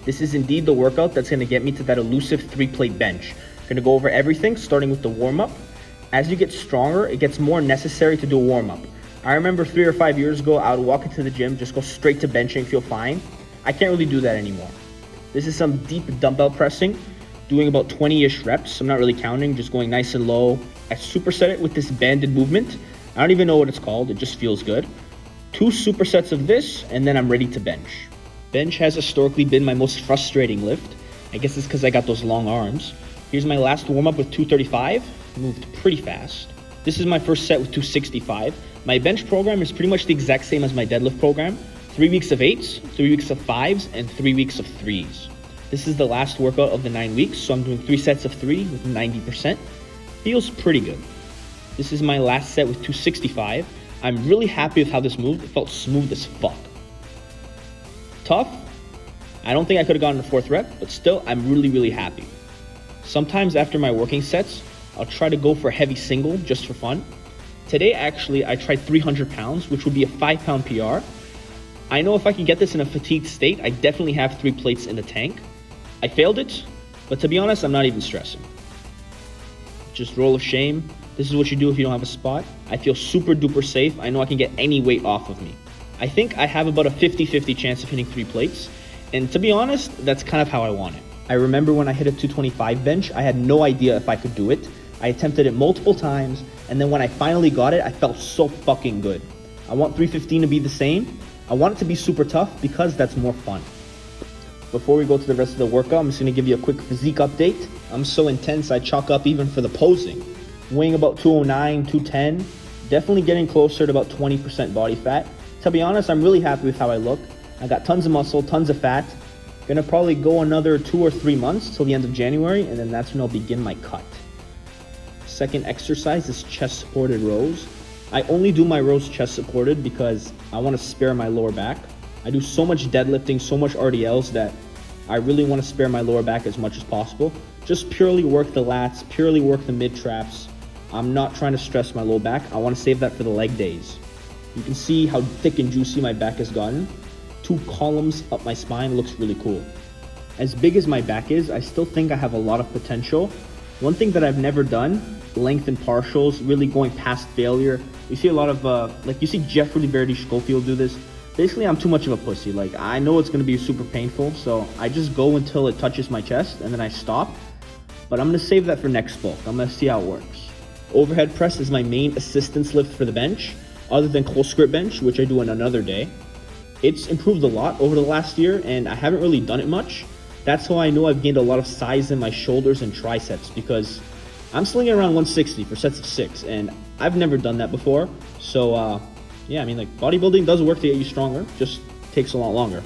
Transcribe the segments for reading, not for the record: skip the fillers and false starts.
This is indeed the workout that's gonna get me to that elusive 3-plate bench. Gonna go over everything, starting with the warm-up. As you get stronger, it gets more necessary to do a warm-up. I remember 3 or 5 years ago, I would walk into the gym, just go straight to benching, feel fine. I can't really do that anymore. This is some deep dumbbell pressing, doing about 20-ish reps. I'm not really counting, just going nice and low. I superset it with this banded movement. I don't even know what it's called, it just feels good. 2 supersets of this, and then I'm ready to bench. Bench has historically been my most frustrating lift. I guess it's because I got those long arms. Here's my last warm-up with 235, moved pretty fast. This is my first set with 265. My bench program is pretty much the exact same as my deadlift program. 3 weeks of 8s, 3 weeks of 5s, and 3 weeks of 3s. This is the last workout of the 9 weeks, so I'm doing 3 sets of 3 with 90%. Feels pretty good. This is my last set with 265. I'm really happy with how this moved. It felt smooth as fuck. Tough? I don't think I could have gotten a 4th rep, but still, I'm really happy. Sometimes after my working sets, I'll try to go for a heavy single just for fun. Today, actually, I tried 300 pounds, which would be a 5-pound PR. I know if I can get this in a fatigued state, I definitely have 3 plates in the tank. I failed it, but to be honest, I'm not even stressing. Just roll of shame. This is what you do if you don't have a spot. I feel super duper safe. I know I can get any weight off of me. I think I have about a 50-50 chance of hitting 3 plates. And to be honest, that's kind of how I want it. I remember when I hit a 225 bench, I had no idea if I could do it. I attempted it multiple times, and then when I finally got it, I felt so fucking good. I want 315 to be the same. I want it to be super tough because that's more fun. Before we go to the rest of the workout, I'm just gonna give you a quick physique update. I'm so intense, I chalk up even for the posing. Weighing about 209, 210, definitely getting closer to about 20% body fat. To be honest, I'm really happy with how I look. I got tons of muscle, tons of fat. Gonna probably go another 2 or 3 months till the end of January, and then that's when I'll begin my cut. Second exercise is chest supported rows. I only do my rows chest supported because I want to spare my lower back. I do so much deadlifting, so much RDLs that I really want to spare my lower back as much as possible. Just purely work the lats, purely work the mid traps. I'm not trying to stress my low back. I want to save that for the leg days. You can see how thick and juicy my back has gotten. 2 columns up my spine looks really cool. As big as my back is, I still think I have a lot of potential. One thing that I've never done, lengthen partials, really going past failure. You see a lot of, you see Jeffrey Verdi Schofield do this. Basically, I'm too much of a pussy. Like, I know it's gonna be super painful, so I just go until it touches my chest and then I stop. But I'm gonna save that for next bulk. I'm gonna see how it works. Overhead press is my main assistance lift for the bench, other than close grip bench, which I do on another day. It's improved a lot over the last year, and I haven't really done it much. That's how I know I've gained a lot of size in my shoulders and triceps, because I'm slinging around 160 for sets of 6, and I've never done that before. So, yeah, I mean, like, bodybuilding does work to get you stronger, just takes a lot longer.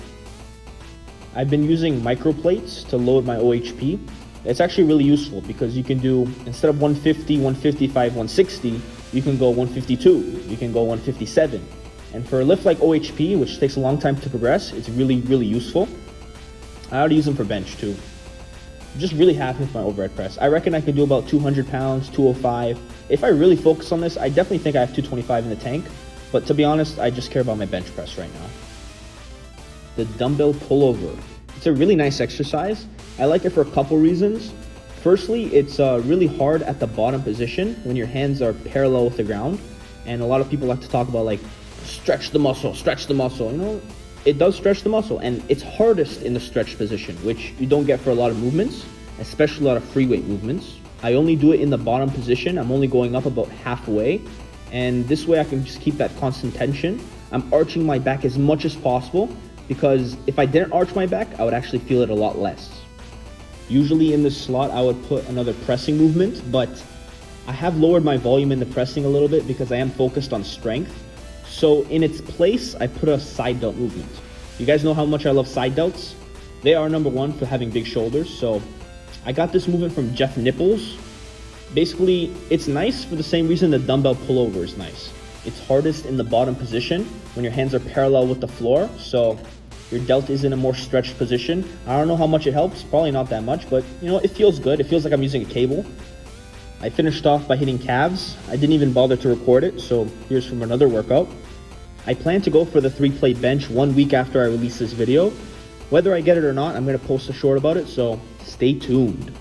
I've been using micro plates to load my OHP. It's actually really useful because you can do, instead of 150, 155, 160, you can go 152, you can go 157. And for a lift like OHP, which takes a long time to progress, it's really useful. I ought to use them for bench too. I'm just really happy with my overhead press. I reckon I could do about 200 pounds, 205. If I really focus on this, I definitely think I have 225 in the tank. But to be honest, I just care about my bench press right now. The dumbbell pullover. It's a really nice exercise. I like it for a couple reasons. Firstly, it's really hard at the bottom position when your hands are parallel with the ground. And a lot of people like to talk about, like, stretch the muscle, you know? It does stretch the muscle, and it's hardest in the stretch position, which you don't get for a lot of movements, especially a lot of free weight movements. I only do it in the bottom position. I'm only going up about halfway, and this way I can just keep that constant tension. I'm arching my back as much as possible, because if I didn't arch my back, I would actually feel it a lot less. Usually in this slot, I would put another pressing movement, but I have lowered my volume in the pressing a little bit because I am focused on strength. So in its place, I put a side delt movement. You guys know how much I love side delts? They are number 1 for having big shoulders. So I got this movement from Jeff Nipples. Basically, it's nice for the same reason the dumbbell pullover is nice. It's hardest in the bottom position when your hands are parallel with the floor. So your delt is in a more stretched position. I don't know how much it helps, probably not that much, but you know, it feels good. It feels like I'm using a cable. I finished off by hitting calves. I didn't even bother to record it, so here's from another workout. I plan to go for the 3-plate bench 1 week after I release this video. Whether I get it or not, I'm going to post a short about it, so stay tuned.